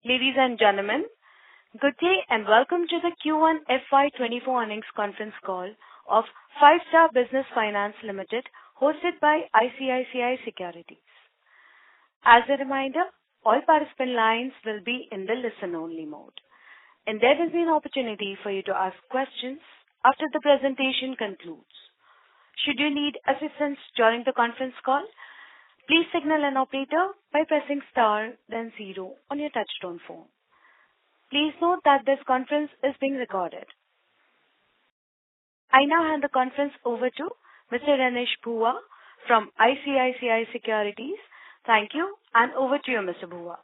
Ladies and gentlemen, good day and welcome to the Q1 FY24 earnings conference call of 5-Star Business Finance Limited, hosted by ICICI Securities. As a reminder, all participant lines will be in the listen-only mode, and there will be an opportunity for you to ask questions after the presentation concludes. Should you need assistance during the conference call, please signal an operator by pressing star then 0 on your touchtone phone. Please note that this conference is being recorded. I now hand the conference over to Mr. Renish Bhuva from ICICI Securities. Thank you, and over to you, Mr. Bhuva.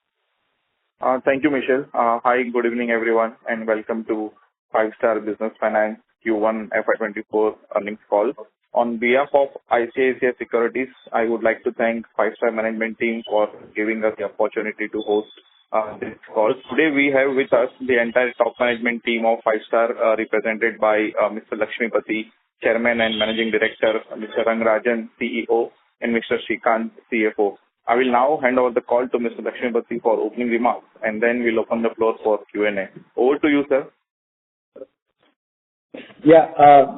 Thank you, Michelle. Hi, good evening, everyone, and welcome to 5-Star Business Finance Q1 FY24 earnings call. On behalf of ICICI Securities, I would like to thank 5-Star management team for giving us the opportunity to host this call. Today we have with us the entire top management team of 5-Star, represented by Mr. Lakshmipathy, Chairman and Managing Director, Mr. Rangarajan, CEO, and Mr. Srikanth, CFO. I will now hand over the call to Mr. Lakshmipathy for opening remarks, and then we'll open the floor for Q&A. Over to you, sir.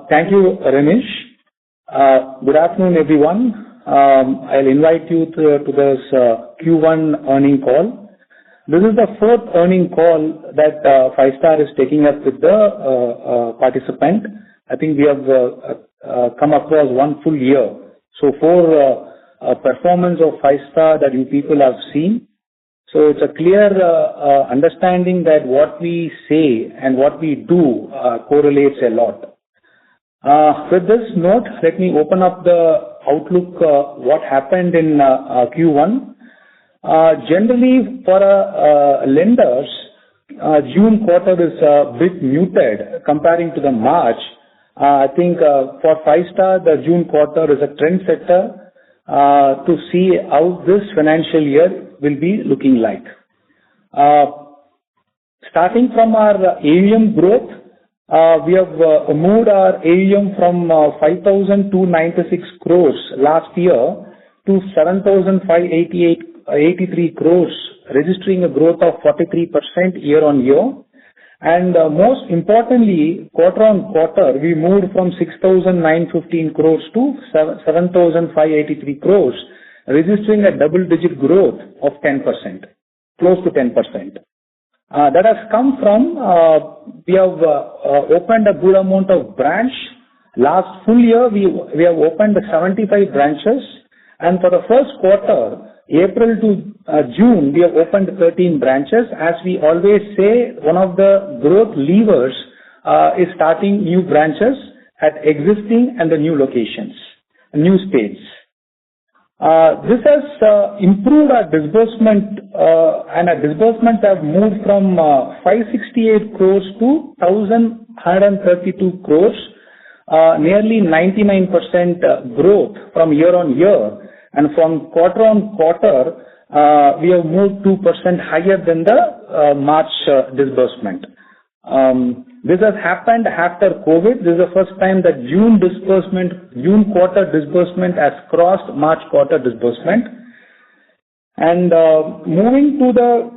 Thank you, Renish. Good afternoon, everyone. I'll invite you to this Q1 earning call. This is the fourth earning call that 5-Star is taking up with the participant. I think we have come across one full year. So for performance of 5-Star that you people have seen. So it's a clear understanding that what we say and what we do correlates a lot. With this note, let me open up the outlook, what happened in Q1. Generally, for lenders, June quarter is a bit muted comparing to the March. I think for 5-Star, the June quarter is a trendsetter to see how this financial year will be looking like. Starting from our AUM growth, we have moved our AUM from 5,296 crores last year to 7,583 crores, registering a growth of 43% year on year. And most importantly, quarter on quarter, we moved from 6,915 crores to 7,583 crores, registering a double-digit growth of 10%, close to 10%. That has come from, we have opened a good amount of branch. Last full year, we have opened 75 branches. And for the first quarter, April to June, we have opened 13 branches. As we always say, one of the growth levers is starting new branches at existing and the new locations, new states. This has improved our disbursement, and our disbursements have moved from 568 crores to 1,132 crores, nearly 99% growth from year on year. And from quarter on quarter, we have moved 2% higher than the March disbursement. This has happened after COVID. This is the first time that June quarter disbursement has crossed March quarter disbursement. And moving to the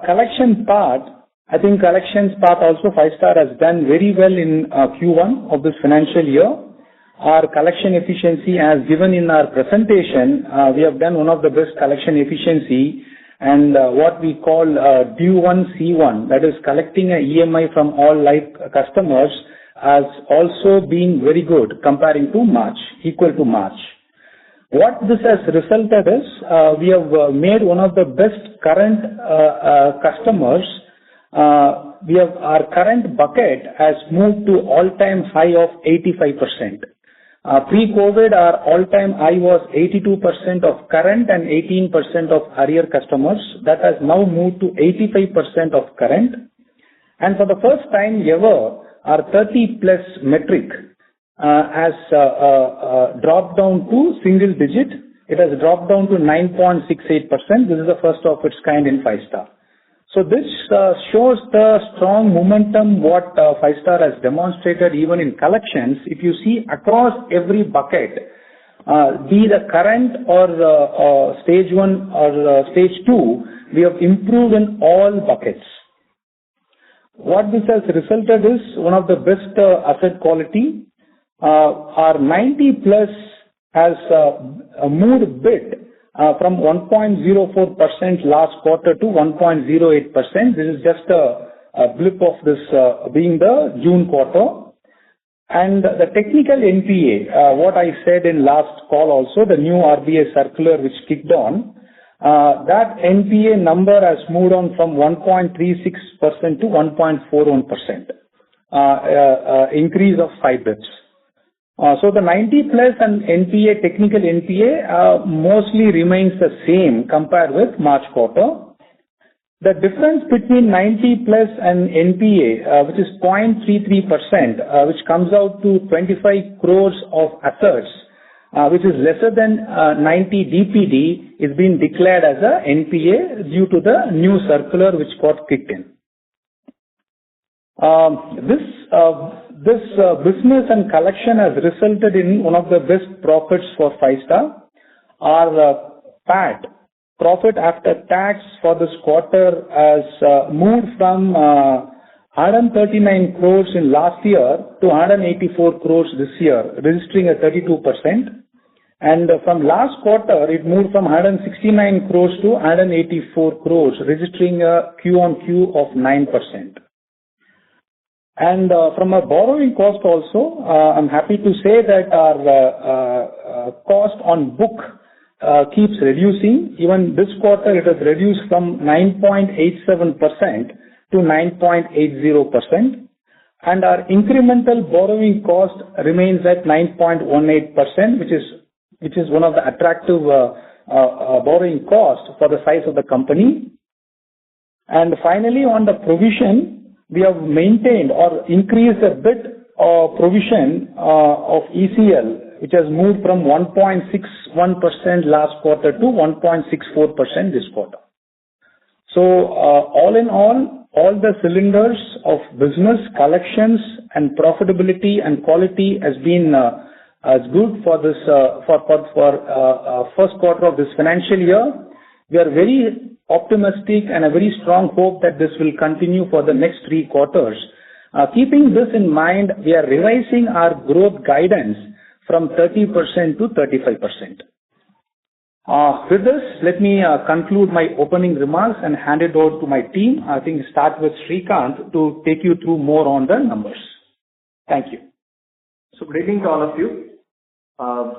collection part, I think collections part also 5-Star has done very well in Q1 of this financial year. Our collection efficiency, as given in our presentation, we have done one of the best collection efficiency, and what we call due 1 C1, that is collecting a EMI from all live customers, has also been very good comparing to March, equal to March. What this has resulted is, we have made one of the best current customers. Our current bucket has moved to all-time high of 85%. Pre-COVID, our all-time high was 82% of current and 18% of arrear customers. That has now moved to 85% of current. And for the first time ever, our 30-plus metric has dropped down to single digit. It has dropped down to 9.68%. This is the first of its kind in 5-Star. So this shows the strong momentum what 5-Star has demonstrated even in collections. If you see across every bucket, be the current or stage 1 or stage 2, we have improved in all buckets. What this has resulted is one of the best asset quality. Our 90 plus has moved a bit from 1.04% last quarter to 1.08%. This is just a blip of this being the June quarter. And the technical NPA, what I said in last call also, the new RBI circular which kicked on, that NPA number has moved on from 1.36% to 1.41%, increase of 5 bits. So the 90 plus and NPA, technical NPA, mostly remains the same compared with March quarter. The difference between 90 plus and NPA, which is 0.33%, which comes out to 25 crores of assets, which is lesser than 90 DPD, is being declared as a NPA due to the new circular which got kicked in. This business and collection has resulted in one of the best profits for 5-star. Our PAT, profit after tax, for this quarter has moved from 139 crores in last year to 184 crores this year, registering a 32%. And from last quarter, it moved from 169 crores to 184 crores, registering a Q-on-Q of 9%. And from a borrowing cost also, I'm happy to say that our cost on book keeps reducing. Even this quarter, it has reduced from 9.87% to 9.80%. And our incremental borrowing cost remains at 9.18%, which is one of the attractive borrowing costs for the size of the company. And finally, on the provision, we have maintained or increased a bit of provision of ECL, which has moved from 1.61% last quarter to 1.64% this quarter. So all in all the cylinders of business, collections and profitability and quality has been as good for this for first quarter of this financial year. We are very optimistic and a very strong hope that this will continue for the next 3 quarters. Keeping this in mind, we are revising our growth guidance from 30% to 35%. With this, let me conclude my opening remarks and hand it over to my team. I think start with Srikanth to take you through more on the numbers. Thank you. So good evening to all of you. A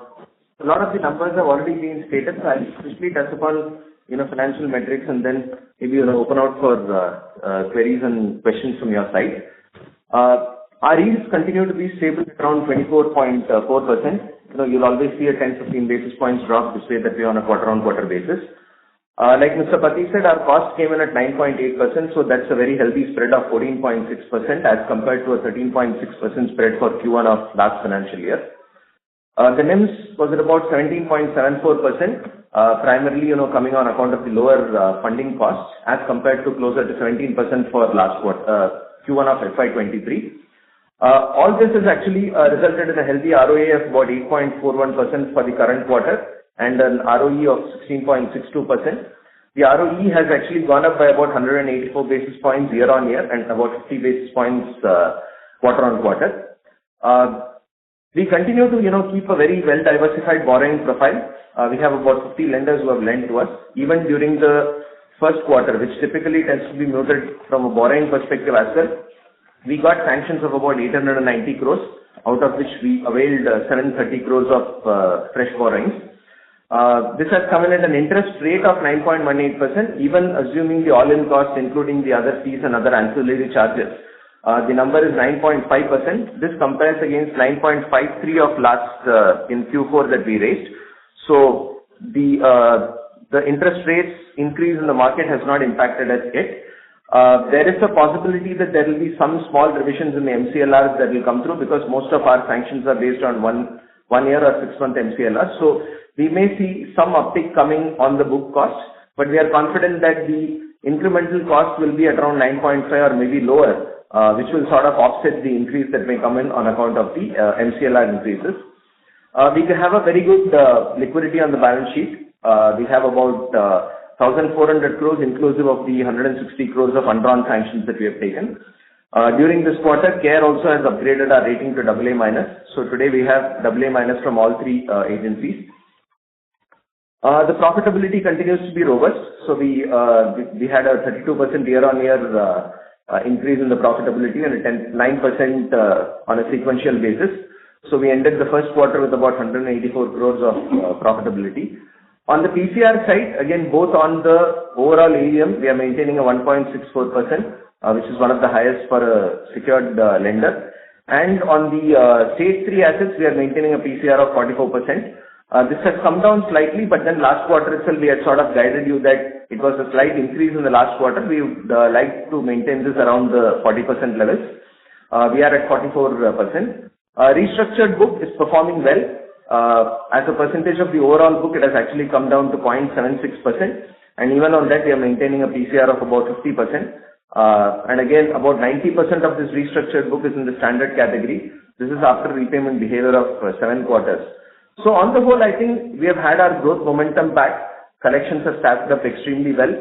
lot of the numbers have already been stated, so I'll quickly touch upon financial metrics and then maybe open out for queries and questions from your side. Our yields continue to be stable at around 24.4%. You'll always see a 10-15 basis points drop to say that we're on a quarter-on-quarter basis. Like Mr. Pati said, our cost came in at 9.8%, so that's a very healthy spread of 14.6% as compared to a 13.6% spread for Q1 of last financial year. The NIMs was at about 17.74%, primarily coming on account of the lower funding costs as compared to closer to 17% for last quarter, Q1 of FY23. All this has actually resulted in a healthy ROA of about 8.41% for the current quarter and an ROE of 16.62%. The ROE has actually gone up by about 184 basis points year on year and about 50 basis points quarter on quarter. We continue to keep a very well diversified borrowing profile. We have about 50 lenders who have lent to us even during the first quarter, which typically tends to be muted from a borrowing perspective as well. We got sanctions of about 890 crores, out of which we availed 730 crores of fresh borrowings. This has come in at an interest rate of 9.18%, even assuming the all-in cost, including the other fees and other ancillary charges. The number is 9.5%. This compares against 9.53 of last in Q4 that we raised. So the interest rates increase in the market has not impacted us yet. There is a possibility that there will be some small revisions in the MCLRs that will come through because most of our sanctions are based on one year or 6-month MCLR. So we may see some uptick coming on the book costs, but we are confident that the incremental cost will be at around 9.5 or maybe lower, which will sort of offset the increase that may come in on account of the MCLR increases. We can have a very good liquidity on the balance sheet. We have about 1,400 crores inclusive of the 160 crores of undrawn sanctions that we have taken. During this quarter, CARE also has upgraded our rating to AA-. So today we have AA- from all three agencies. The profitability continues to be robust. So we had a 32% year-on-year increase in the profitability and a 9% on a sequential basis. So we ended the first quarter with about 184 crores of profitability. On the PCR side, again, both on the overall AUM, we are maintaining a 1.64%, which is one of the highest for a secured lender. And on the stage 3 assets, we are maintaining a PCR of 44%. This has come down slightly, but then last quarter itself, we had sort of guided you that it was a slight increase in the last quarter. We would like to maintain this around the 40% levels. We are at 44%. Restructured book is performing well. As a percentage of the overall book, it has actually come down to 0.76%. And even on that, we are maintaining a PCR of about 50%. And again, about 90% of this restructured book is in the standard category. This is after repayment behavior of 7 quarters. So on the whole, I think we have had our growth momentum back. Collections have stacked up extremely well.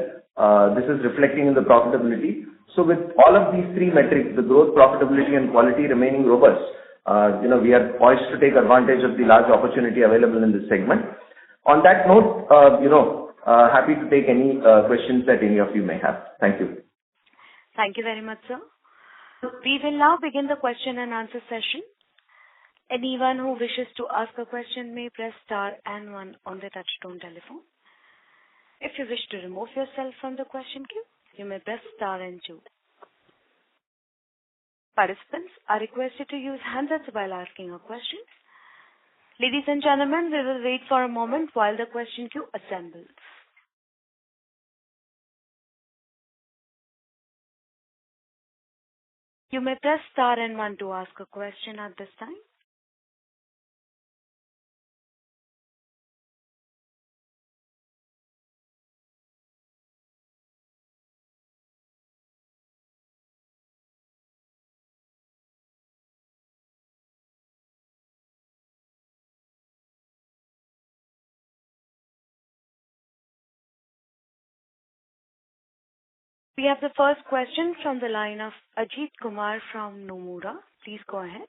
This is reflecting in the profitability. So with all of these three metrics, the growth, profitability, and quality remaining robust, we are poised to take advantage of the large opportunity available in this segment. On that note, happy to take any questions that any of you may have. Thank you. Thank you very much, sir. We will now begin the question and answer session. Anyone who wishes to ask a question may press star and 1 on the touchtone telephone. If you wish to remove yourself from the question queue, you may press star and 2. Participants are requested to use handsets while asking a question. Ladies and gentlemen, we will wait for a moment while the question queue assembles. You may press star and 1 to ask a question at this time. We have the first question from the line of Ajit Kumar from Nomura. Please go ahead.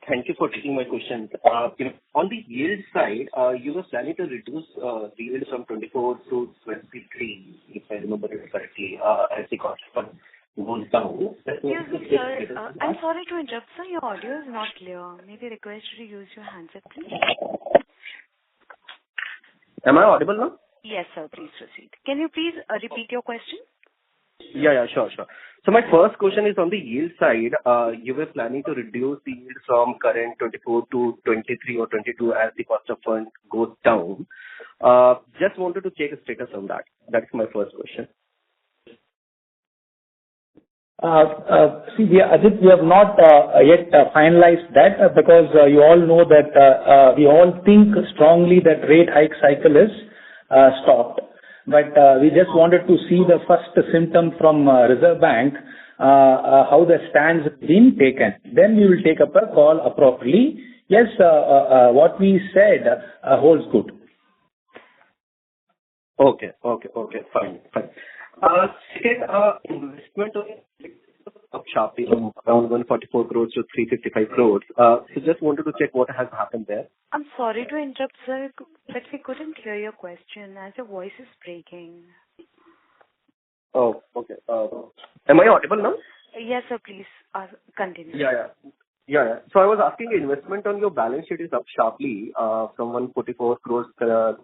Thank you for taking my question. On the yield side, you were planning to reduce the yield from 24 to 23, if I remember it correctly, as the cost of funds goes down. Excuse me, sir. I'm sorry to interrupt, sir. Your audio is not clear. Maybe request you to use your handset, please. Am I audible now? Yes, sir. Please proceed. Can you please repeat your question? Yeah, sure. So my first question is on the yield side. You were planning to reduce the yield from current 24 to 23 or 22 as the cost of funds goes down. Just wanted to check a status on that. That's my first question. Ajit, we have not yet finalized that because you all know that we all think strongly that rate hike cycle is stopped. But we just wanted to see the first symptom from Reserve Bank, how the stands have been taken. Then we will take up a call appropriately. Yes, what we said holds good. Okay, fine. Second, investment up sharply from around 144 crores to 355 crores. So just wanted to check what has happened there. I'm sorry to interrupt, sir, but we couldn't hear your question as your voice is breaking. Oh, okay. Am I audible now? Yes, sir, please continue. Yeah. So I was asking, investment on your balance sheet is up sharply from 144 crores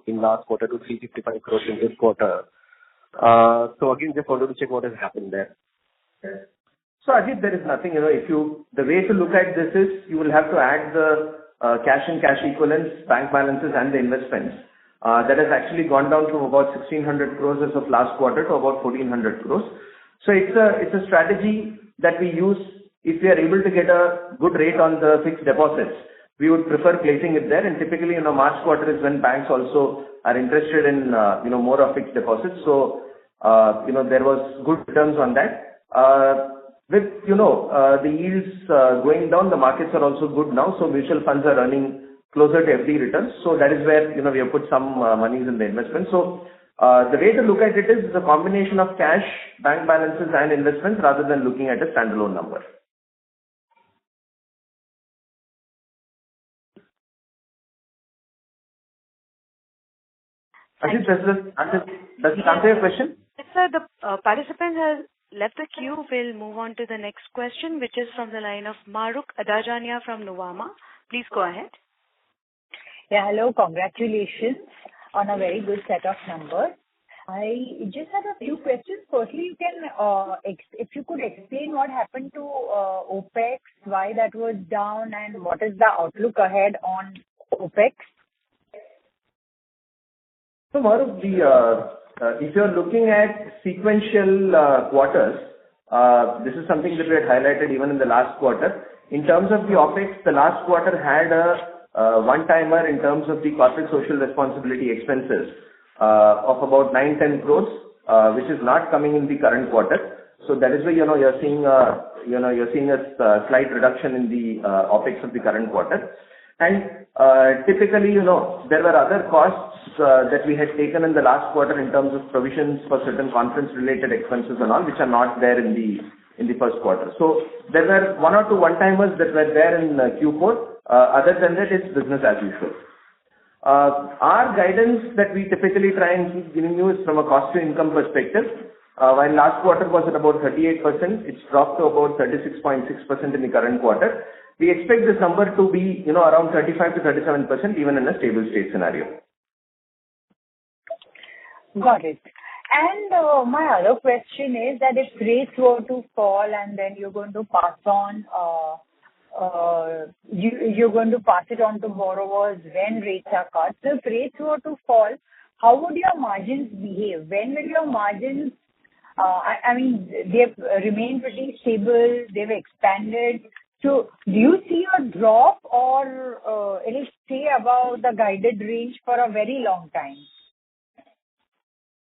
in last quarter to 355 crores in this quarter. So again, just wanted to check what has happened there. So Ajit, there is nothing, the way to look at this is you will have to add the cash and cash equivalents, bank balances and the investments. That has actually gone down from about 1,600 crores as of last quarter to about 1,400 crores. So it's a strategy that we use if we are able to get a good rate on the fixed deposits. We would prefer placing it there, and typically, March quarter is when banks also are interested in, more of fixed deposits. So, there was good returns on that. With, the yields going down, the markets are also good now. So mutual funds are earning closer to FD returns. So that is where, we have put some monies in the investment. So the way to look at it is a combination of cash, bank balances and investments rather than looking at a standalone number. Ashit, does it answer your question? Yes, sir. The participant has left the queue. We'll move on to the next question, which is from the line of Maruk Adajania from Nuvama. Please go ahead. Yeah, hello. Congratulations on a very good set of numbers. I just had a few questions. Firstly, you can, if you could explain what happened to OPEX, why that was down, and what is the outlook ahead on OPEX? So, Maruk, if you're looking at sequential quarters, this is something that we had highlighted even in the last quarter. In terms of the OPEX, the last quarter had a one-timer in terms of the corporate social responsibility expenses of about 9-10 crores, which is not coming in the current quarter. So that is why you're seeing a slight reduction in the OPEX of the current quarter. And typically, there were other costs that we had taken in the last quarter in terms of provisions for certain conference-related expenses and all, which are not there in the first quarter. So there were one or two one-timers that were there in Q4. Other than that, it's business as usual. Our guidance that we typically try and keep giving you is from a cost-to-income perspective. While last quarter was at about 38%, it's dropped to about 36.6% in the current quarter. We expect this number to be, around 35 to 37% even in a stable state scenario. Got it. And my other question is that if rates were to fall and then you're going to pass on, you're going to pass it on to borrowers when rates are cut. So if rates were to fall, how would your margins behave? When will your margins, they've remained pretty stable, they've expanded. So do you see a drop or it'll stay above the guided range for a very long time?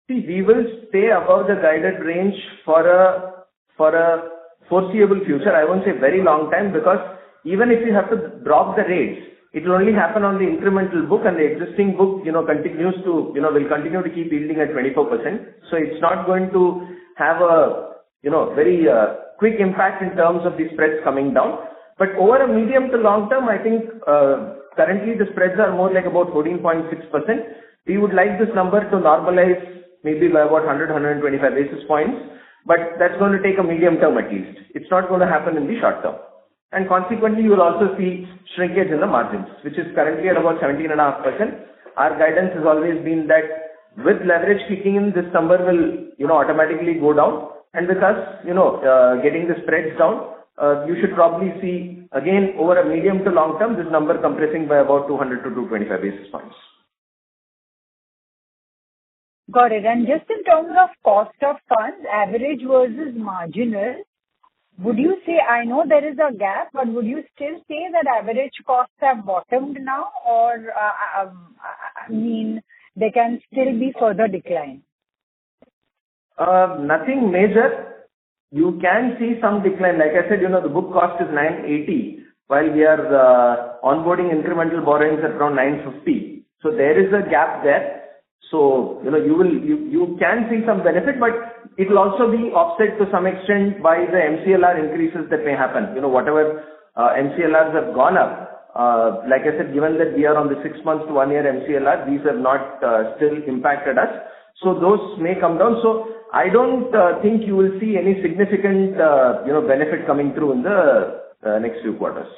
See, we will stay above the guided range for a foreseeable future. I won't say very long time, because even if you have to drop the rates, it will only happen on the incremental book, and the existing book, continues to, will continue to keep yielding at 24%. So it's not going to have a, very quick impact in terms of the spreads coming down. But over a medium to long term, I think currently the spreads are more like about 14.6%. We would like this number to normalize maybe by about 125 basis points, but that's going to take a medium term at least. It's not going to happen in the short term. And consequently, you will also see shrinkage in the margins, which is currently at about 17.5%. Our guidance has always been that with leverage kicking in, this number will, automatically go down. And with us, getting the spreads down, you should probably see, again, over a medium to long term, this number compressing by about 200 to 225 basis points. Got it. And just in terms of cost of funds, average versus marginal, would you say, I know there is a gap, but would you still say that average costs have bottomed now, or, they can still be further decline? Nothing major. You can see some decline. Like I said, the book cost is 980, while we are onboarding incremental borrowings at around 950. So there is a gap there. So, you can see some benefit, but it will also be offset to some extent by the MCLR increases that may happen. Whatever MCLRs have gone up, like I said, given that we are on the 6 months to 1 year MCLR, these have not still impacted us. So those may come down. So I don't think you will see any significant, benefit coming through in the next few quarters.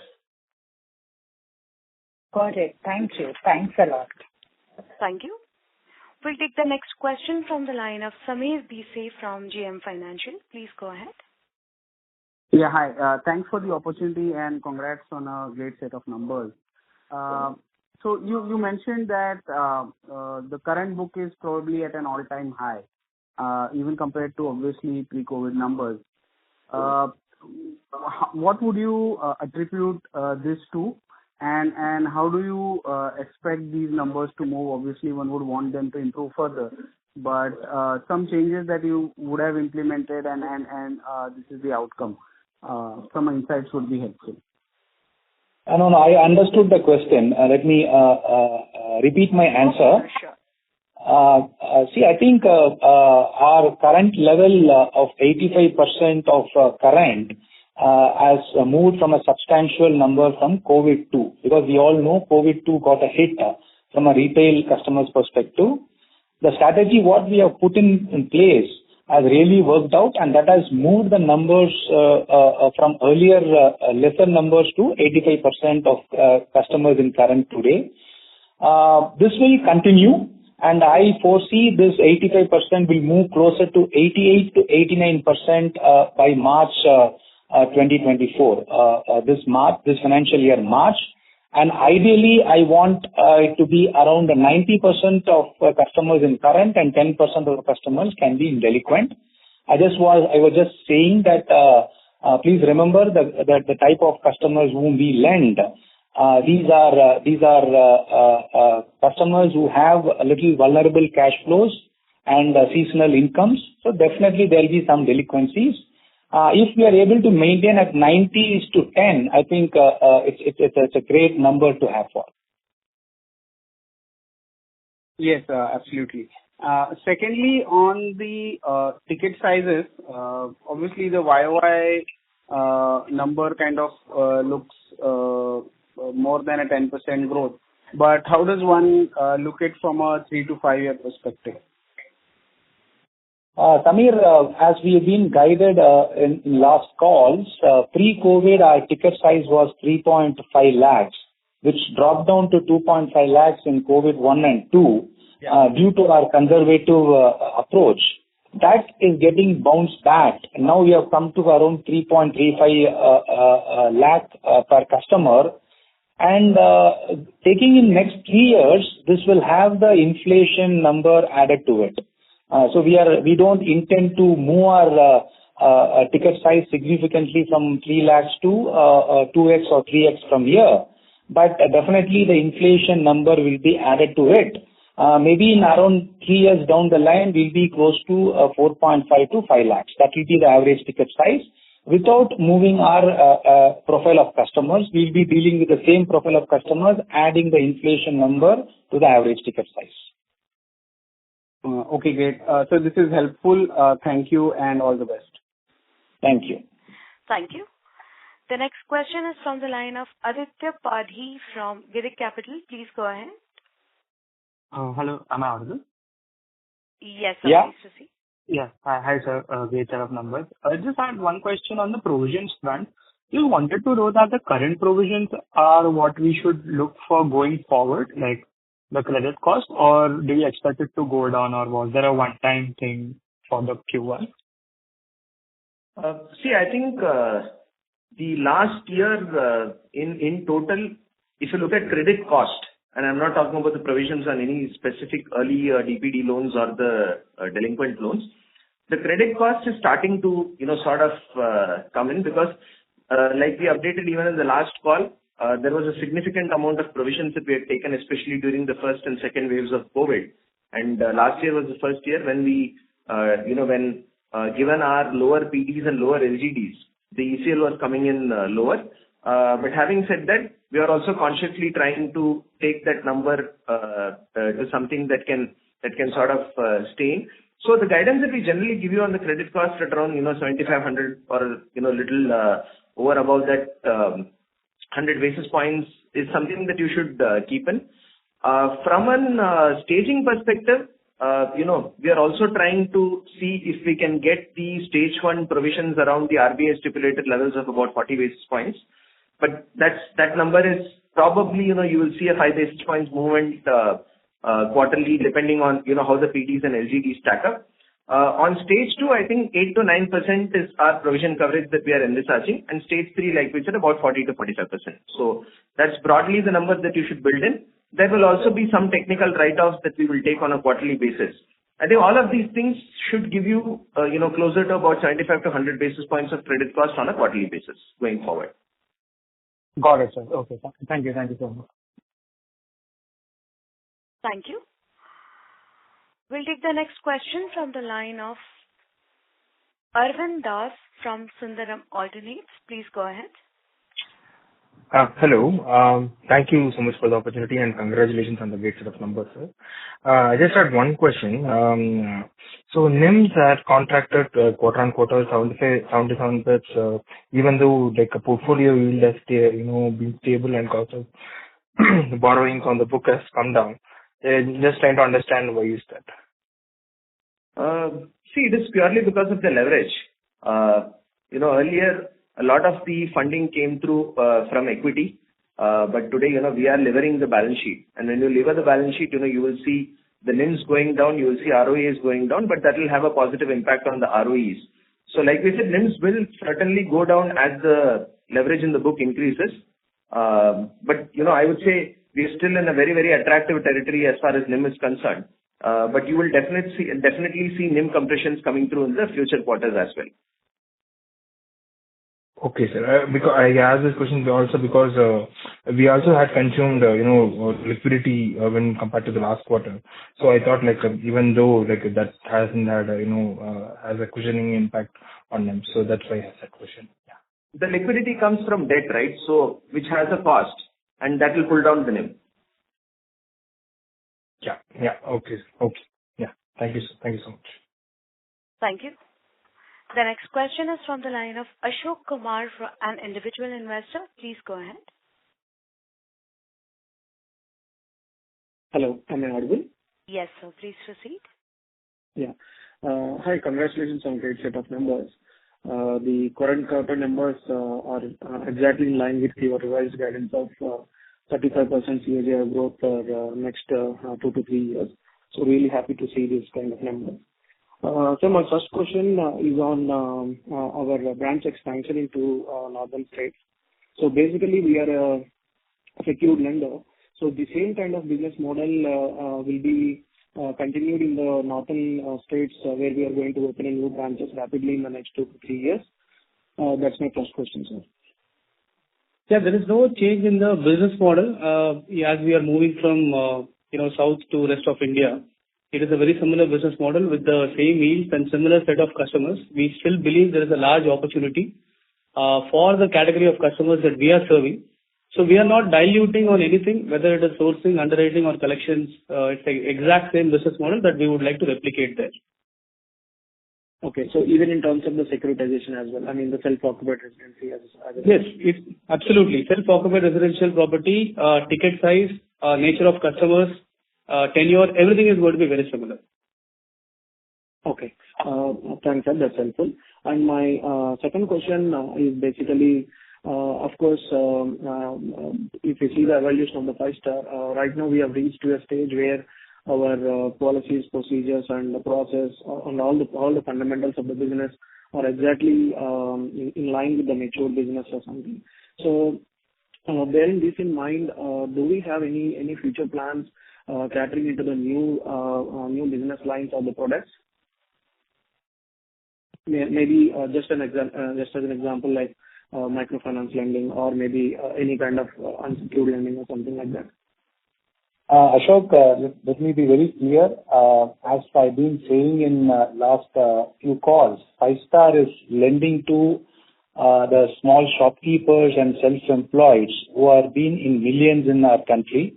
Got it. Thank you. Thanks a lot. Thank you. We'll take the next question from the line of Sameer Bhise from GM Financial. Please go ahead. Yeah, hi. Thanks for the opportunity and congrats on a great set of numbers. So you mentioned that the current book is probably at an all-time high, even compared to obviously pre-COVID numbers. What would you attribute this to? And how do you expect these numbers to move? Obviously, one would want them to improve further, but some changes that you would have implemented and this is the outcome. Some insights would be helpful. No, I understood the question. Let me repeat my answer. Sure. See, I think our current level of 85% of current has moved from a substantial number from COVID-2, because we all know COVID-2 got a hit from a retail customer's perspective. The strategy what we have put in place has really worked out, and that has moved the numbers from earlier lesser numbers to 85% of customers in current today. This will continue, and I foresee this 85% will move closer to 88 to 89% by March 2024. This financial year, March. And ideally, I want it to be around 90% of customers in current and 10% of the customers can be in delinquent. I was just saying that please remember that the type of customers whom we lend. These are customers who have a little vulnerable cash flows and seasonal incomes. So definitely there will be some delinquencies. If we are able to maintain at 90:10, I think it's a great number to have for. Yes, absolutely. Secondly, on the ticket sizes, obviously the YOY number kind of looks more than a 10% growth. But how does one look at from a 3 to 5 year perspective? Samir, as we have been guided in last calls, pre-COVID our ticket size was 3.5 lakhs, which dropped down to 2.5 lakhs in COVID 1 and 2 due to our conservative approach. That is getting bounced back. Now we have come to around 3.35 lakh per customer. And taking in next 3 years, this will have the inflation number added to it. So we don't intend to move our ticket size significantly from 3 lakhs to 2x or 3x from here. But definitely the inflation number will be added to it. Maybe in around 3 years down the line, we'll be close to 4.5 to 5 lakhs. That will be the average ticket size. Without moving our profile of customers, we'll be dealing with the same profile of customers, adding the inflation number to the average ticket size. Okay, great. So this is helpful. Thank you and all the best. Thank you. Thank you. The next question is from the line of Aditya Padhi from Girik Capital. Please go ahead. Hello, am I audible? Yes, sir. Yeah. Please proceed. Yeah. Hi, sir. Great set of numbers. I just had one question on the provisions front. You wanted to know that the current provisions are what we should look for going forward, like the credit cost, or do you expect it to go down, or was there a one-time thing for the Q1? See, I think the last year in total, if you look at credit cost, and I'm not talking about the provisions on any specific early DPD loans or the delinquent loans, the credit cost is starting to sort of come in, because like we updated even in the last call, there was a significant amount of provisions that we had taken, especially during the first and second waves of COVID. And last year was the first year when we, given our lower PDs and lower LGDs, the ECL was coming in lower. But having said that, we are also consciously trying to take that number to something that can sort of stay in. So the guidance that we generally give you on the credit cost at around 7,500 or little over above that 100 basis points is something that you should keep in. From an staging perspective, we are also trying to see if we can get the stage 1 provisions around the RBI stipulated levels of about 40 basis points. But that number is probably, you will see a 5 basis points movement quarterly, depending on, how the PDs and LGDs stack up. On stage 2, I think 8 to 9% is our provision coverage that we are envisaging, and stage 3, like we said, about 40 to 45%. So that's broadly the numbers that you should build in. There will also be some technical write-offs that we will take on a quarterly basis. I think all of these things should give you, closer to about 75 to 100 basis points of credit cost on a quarterly basis going forward. Got it, sir. Okay. Thank you. Thank you so much. Thank you. We'll take the next question from the line of Arvind Das from Sundaram Alternates. Please go ahead. Hello. Thank you so much for the opportunity and congratulations on the great set of numbers, sir. I just had one question. So NIMs had contracted quarter-on-quarter 77 bits, even though like a portfolio yield has been stable and cost of the borrowings on the book has come down. Just trying to understand why is that. See, it is purely because of the leverage. Earlier, a lot of the funding came through from equity, but today, we are levering the balance sheet. And when you lever the balance sheet, you will see the NIMs going down, you will see ROEs going down, but that will have a positive impact on the ROEs. So like we said, NIMs will certainly go down as the leverage in the book increases. But, I would say we are still in a very, very attractive territory as far as NIM is concerned. But you will definitely see NIM compressions coming through in the future quarters as well. Okay, sir. Because I asked this question also because we also had consumed, liquidity when compared to the last quarter. So I thought even though that hasn't had, has a cushioning impact on them. So that's why I asked that question. Yeah. The liquidity comes from debt, right? So which has a cost, and that will pull down the NIM. Yeah. Okay. Yeah. Thank you, sir. Thank you so much. Thank you. The next question is from the line of Ashok Kumar, an individual investor. Please go ahead. Hello, am I audible? Yes, sir. Please proceed. Yeah. Hi, congratulations on great set of numbers. The current quarter numbers are exactly in line with your revised guidance of 35% CAGR growth for next 2 to 3 years. So really happy to see this kind of numbers. So my first question is on our branch expansion into northern states. So basically, we are a secured lender. So the same kind of business model will be continued in the northern states where we are going to open a new branches rapidly in the next 2 to 3 years. That's my first question, sir. Yeah, there is no change in the business model as we are moving from south to rest of India. It is a very similar business model with the same yields and similar set of customers. We still believe there is a large opportunity for the category of customers that we are serving. So we are not diluting on anything, whether it is sourcing, underwriting or collections. It's the exact same business model that we would like to replicate there. Okay, so even in terms of the securitization as well, I mean the self-occupied residency as yes, absolutely. Self-occupied residential property, ticket size, nature of customers, tenure, everything is going to be very similar. Okay. Thanks, sir. That's helpful. And my second question is basically, of course, if you see the evaluation of the 5-star, right now we have reached to a stage where our policies, procedures, and the process and all the fundamentals of the business are exactly in line with the mature business or something. So, bearing this in mind, do we have any future plans catering into the new business lines of the products? Maybe just as an example, like microfinance lending or maybe any kind of unsecured lending or something like that. Ashok, let me be very clear. As I've been saying in last few calls, 5-star is lending to the small shopkeepers and self-employed who are being in millions in our country.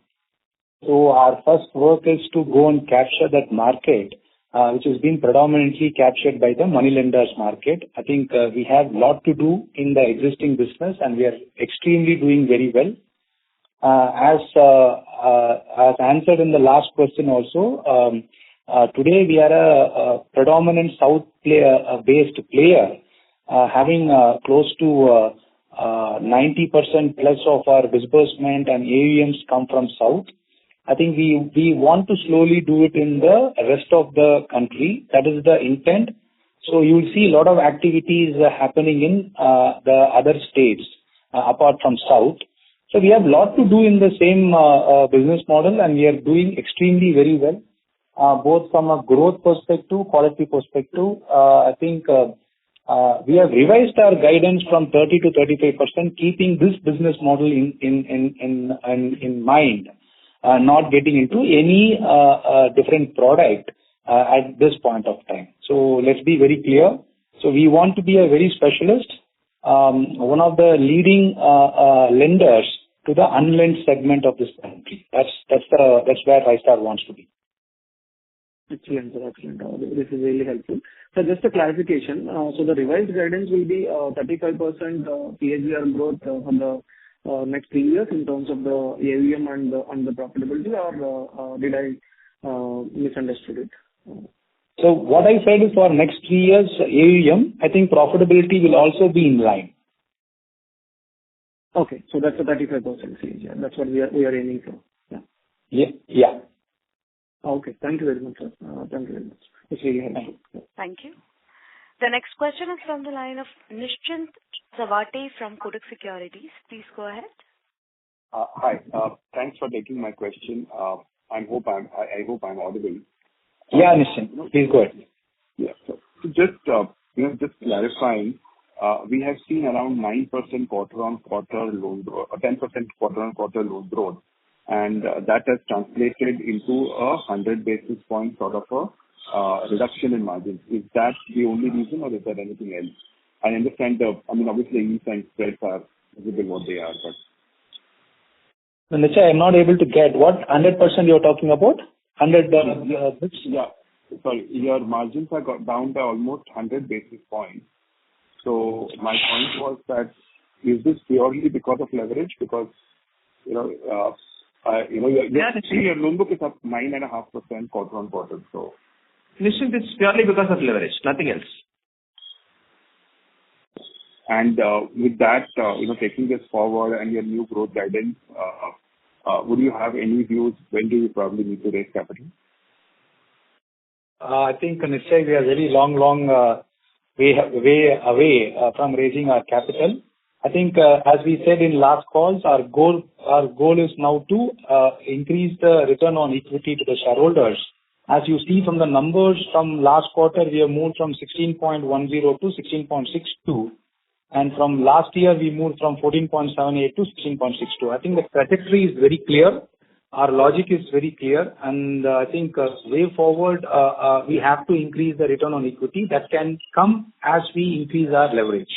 So our first work is to go and capture that market, which has been predominantly captured by the money lenders market. I think we have a lot to do in the existing business and we are extremely doing very well. As answered in the last question also, today we are a predominant South-based player, having close to 90% plus of our disbursement and AUMs come from South. I think we want to slowly do it in the rest of the country. That is the intent. So you will see a lot of activities happening in the other states apart from South. So we have a lot to do in the same business model and we are doing extremely very well, both from a growth perspective, quality perspective. I think we have revised our guidance from 30 to 35%, keeping this business model in mind, not getting into any different product at this point of time. So let's be very clear. So we want to be a very specialist one of the leading lenders to the unlent segment of this country. That's where Five-Star wants to be. Excellent, sir. Excellent. This is really helpful. So just a clarification. So the revised guidance will be 35% CAGR growth for the next 3 years in terms of the AUM and the profitability, or did I misunderstood it? So what I said is for next 3 years AUM, I think profitability will also be in line. Okay, so that's a 35% CAGR. That's what we are aiming for. Yeah. Yeah. Okay. Thank you very much, sir. Thank you very much. It's really helpful. Yeah. Thank you. The next question is from the line of Nischint Chawathe from Kotak Securities. Please go ahead. Hi. Thanks for taking my question. I hope I'm audible. Yeah, Nischint. Please go ahead. Yeah. So just clarifying, we have seen around 9% quarter-on-quarter loan growth, 10% quarter-on-quarter loan growth, and that has translated into 100 basis points sort of a reduction in margins. Is that the only reason, or is there anything else? I understand obviously yields and spreads are visible what they are, but... Nischint, I'm not able to get what 100% you're talking about? 100 bits? Yeah. Sorry, your margins are got down by almost 100 basis points. So my point was that, is this purely because of leverage? Because, your loan book is up 9.5% quarter-on-quarter, so... Nischint, it's purely because of leverage, nothing else. And with that, taking this forward and your new growth guidance, would you have any views when do you probably need to raise capital? I think, Nischint, we are very long way away from raising our capital. I think, as we said in last calls, our goal is now to increase the return on equity to the shareholders. As you see from the numbers from last quarter, we have moved from 16.10 to 16.62. And from last year, we moved from 14.78 to 16.62. I think the trajectory is very clear. Our logic is very clear. And I think way forward, we have to increase the return on equity. That can come as we increase our leverage.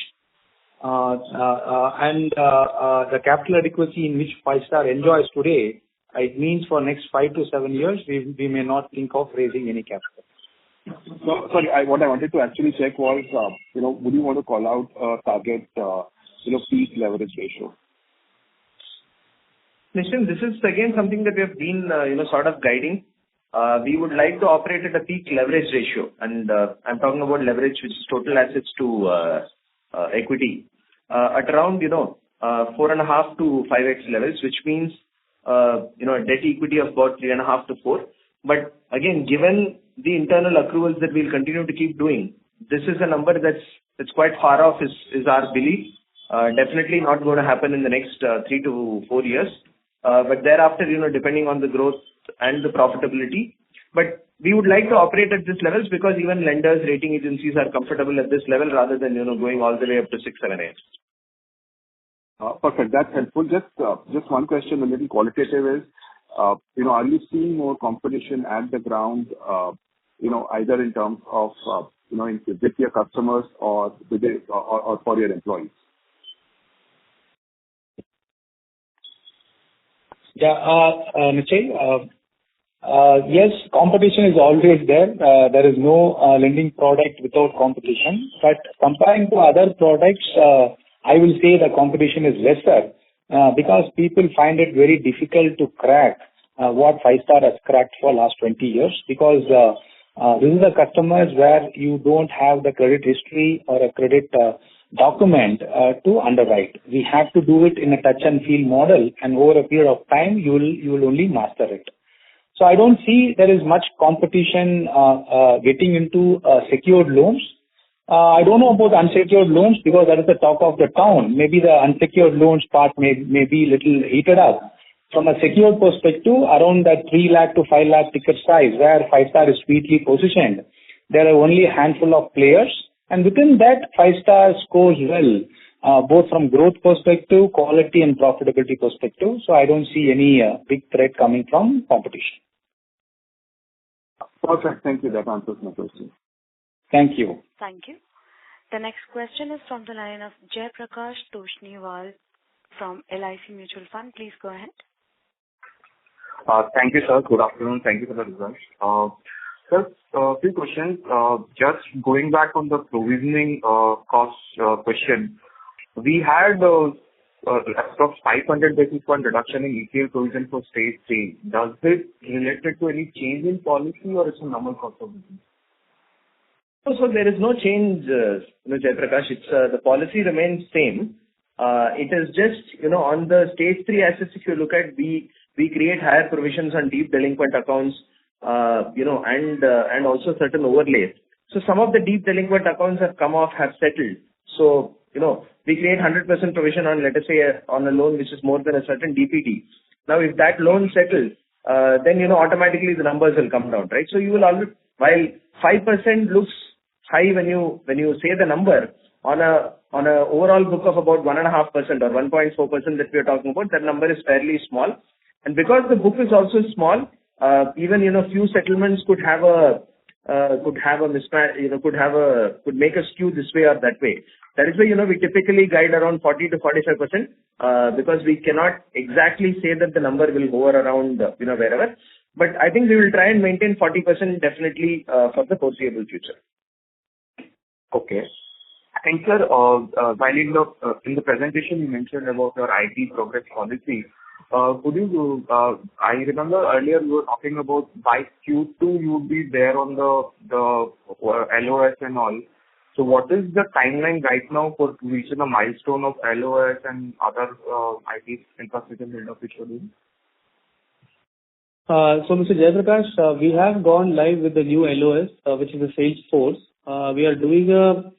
The capital adequacy in which Five-Star enjoys today, it means for next 5 to 7 years, we may not think of raising any capital. No, sorry, what I wanted to actually check was, would you want to call out a target, peak leverage ratio? Nischint, this is again something that we have been, sort of guiding. We would like to operate at a peak leverage ratio, and I'm talking about leverage, which is total assets to equity, at around 4.5 to 5x levels, which means a debt equity of about 3.5 to 4. But again, given the internal accruals that we'll continue to keep doing, this is a number that's quite far off, is our belief. Definitely not going to happen in the next 3 to 4 years. But thereafter, depending on the growth and the profitability. But we would like to operate at these levels because even lenders, rating agencies are comfortable at this level rather than, going all the way up to 6, 7, 8. Perfect. That's helpful. Just one question, a little qualitative is, are you seeing more competition at the ground, either in terms of, with your customers or for your employees? Yeah, Nischint, yes, competition is always there. There is no lending product without competition. But comparing to other products, I will say the competition is lesser because people find it very difficult to crack what Five-Star has cracked for last 20 years because this is the customers where you don't have the credit history or a credit document to underwrite. We have to do it in a touch and feel model, and over a period of time, you will only master it. So I don't see there is much competition getting into secured loans. I don't know about unsecured loans because that is the talk of the town. Maybe the unsecured loans part may be little heated up. From a secured perspective, around that 3 lakh to 5 lakh ticket size where Five-Star is sweetly positioned, there are only a handful of players. And within that, Five-Star scores well, both from growth perspective, quality and profitability perspective. So I don't see any big threat coming from competition. Perfect. Thank you. That answers my question. Thank you. Thank you. The next question is from the line of Jaiprakash Toshniwal from LIC Mutual Fund. Please go ahead. Thank you, sir. Good afternoon. Thank you for the results. Sir, a few questions. Just going back on the provisioning cost question. We had approx 500 basis point reduction in ECL provision for stage 3. Does it related to any change in policy or it's a normal cost of business? So there is no change, Jaiprakash. It's the policy remains same. It is just, on the stage 3 assets, if you look at, we create higher provisions on deep delinquent accounts, and also certain overlays. So some of the deep delinquent accounts have come off, have settled. So, we create 100% provision on, let us say, on a loan which is more than a certain DPD. Now, if that loan settles, then, automatically the numbers will come down, right? So you will always, while 5% looks high when you say the number, on a overall book of about 1.5% or 1.4% that we are talking about, that number is fairly small. And because the book is also small, even few settlements could have a mismatch, could make a skew this way or that way. That is why we typically guide around 40 to 45%, because we cannot exactly say that the number will hover around wherever. But I think we will try and maintain 40% definitely for the foreseeable future. Okay. And sir, while in the presentation you mentioned about your IT progress policy, could you, I remember earlier you were talking about by Q2 you would be there on the LOS and all. So what is the timeline right now for reaching a milestone of LOS and other IT infrastructure build-up which you're doing? So Mr. Jaiprakash, we have gone live with the new LOS, which is the Salesforce. We are doing a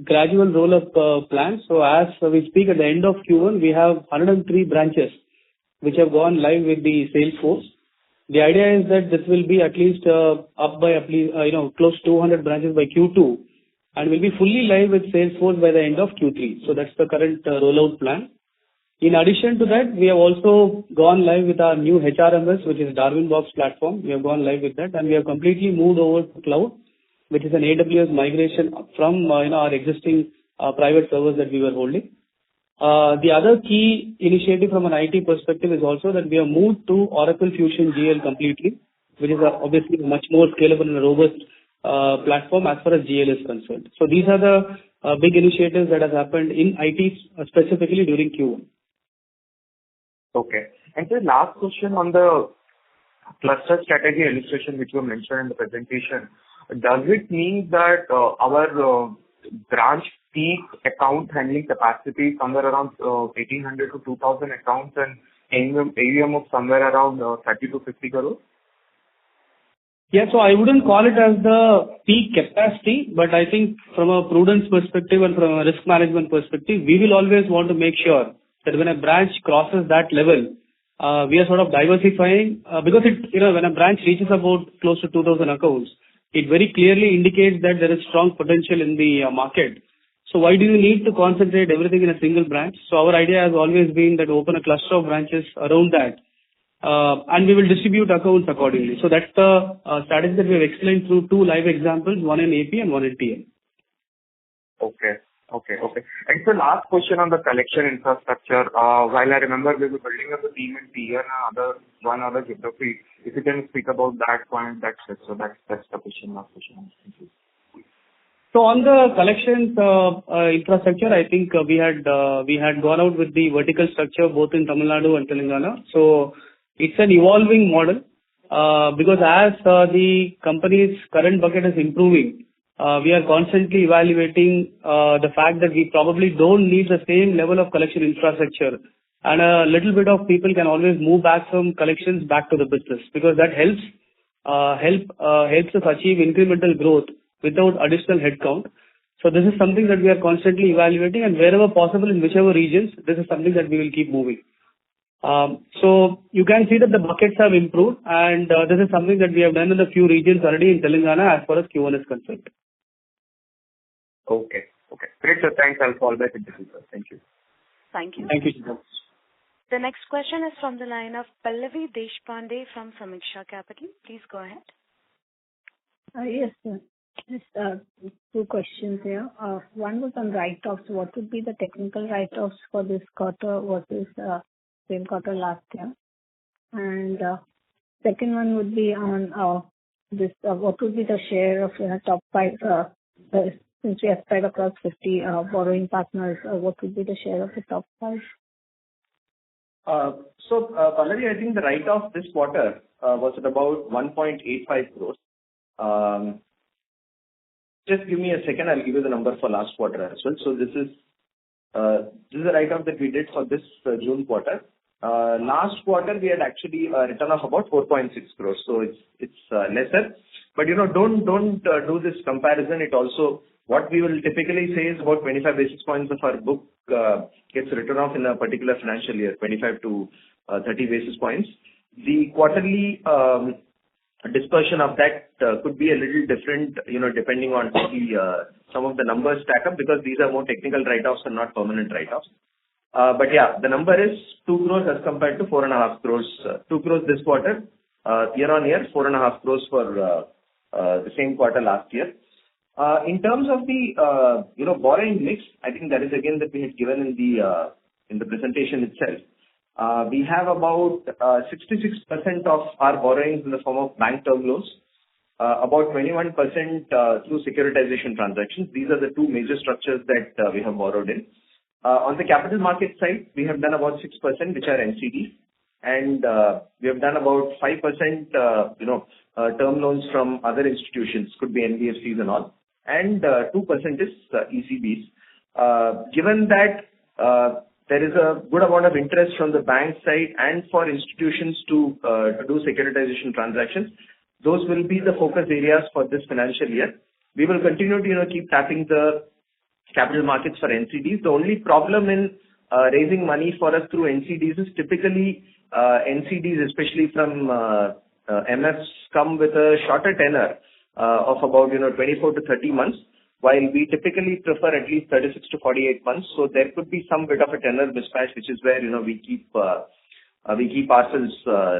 gradual roll-up plan. So as we speak, at the end of Q1, we have 103 branches which have gone live with the Salesforce. The idea is that this will be at least up by close to 200 branches by Q2, and will be fully live with Salesforce by the end of Q3. So that's the current rollout plan. In addition to that, we have also gone live with our new HRMS, which is Darwinbox platform. We have gone live with that, and we have completely moved over to cloud, which is an AWS migration from our existing private servers that we were holding. The other key initiative from an IT perspective is also that we have moved to Oracle Fusion GL completely, which is obviously much more scalable and a robust platform as far as GL is concerned. So these are the big initiatives that have happened in IT specifically during Q1. Okay. And the last question on the cluster strategy illustration which you mentioned in the presentation, does it mean that our branch peak account handling capacity somewhere around 1,800 to 2,000 accounts and AUM of somewhere around 30 to 50 crores? Yeah, so I wouldn't call it as the peak capacity, but I think from a prudence perspective and from a risk management perspective, we will always want to make sure that when a branch crosses that level, we are sort of diversifying because when a branch reaches about close to 2,000 accounts, it very clearly indicates that there is strong potential in the market. So why do you need to concentrate everything in a single branch? So our idea has always been that open a cluster of branches around that, and we will distribute accounts accordingly. So that's the strategy that we have explained through two live examples, one in AP and one in TN. Okay. And so last question on the collection infrastructure. While I remember we were building up a team in TN and one other geography, if you can speak about that point, that's it. So that's the question, last question. Thank you. So on the collections infrastructure, I think we had gone out with the vertical structure both in Tamil Nadu and Telangana. So it's an evolving model because as the company's current bucket is improving, we are constantly evaluating the fact that we probably don't need the same level of collection infrastructure, and a little bit of people can always move back from collections back to the business because that helps us achieve incremental growth without additional headcount. So this is something that we are constantly evaluating, and wherever possible in whichever regions, this is something that we will keep moving. So you can see that the buckets have improved, and this is something that we have done in a few regions already in Telangana as far as Q1 is concerned. Okay. Great, sir. Thanks. I'll call back in the future. Thank you. Thank you. Thank you. The next question is from the line of Pallavi Deshpande from Samiksha Capital. Please go ahead. Yes, sir. Just two questions here. One was on write-offs. What would be the technical write-offs for this quarter versus same quarter last year? And second one would be on this. What would be the share of top five? Since we have spread across 50 borrowing partners, what would be the share of the top five? Valerie, I think the write-off this quarter was at about 1.85 crores. Just give me a second. I'll give you the number for last quarter as well. So this is a write-off that we did for this June quarter. Last quarter we had actually a return of about 4.6 crores. So it's lesser. But don't do this comparison. It also, what we will typically say is about 25 basis points of our book gets written off in a particular financial year, 25 to 30 basis points. The quarterly dispersion of that could be a little different, depending on some of the numbers stack up, because these are more technical write-offs and not permanent write-offs. But yeah, the number is 2 crores as compared to 4.5 crores. 2 crores this quarter, year on year, 4.5 crores for the same quarter last year. In terms of the borrowing mix, I think that is again that we had given in the presentation itself. We have about 66% of our borrowings in the form of bank term loans, about 21% through securitization transactions. These are the two major structures that we have borrowed in. On the capital market side, we have done about 6%, which are NCDs, and we have done about 5%, term loans from other institutions, could be NBFCs and all, and 2% is ECBs. Given that there is a good amount of interest from the bank side and for institutions to do securitization transactions, those will be the focus areas for this financial year. We will continue to keep tapping the capital markets for NCDs. The only problem in raising money for us through NCDs is typically NCDs, especially from MFs, come with a shorter tenor of about 24 to 30 months, while we typically prefer at least 36 to 48 months. So there could be some bit of a tenor mismatch, which is where we keep ourselves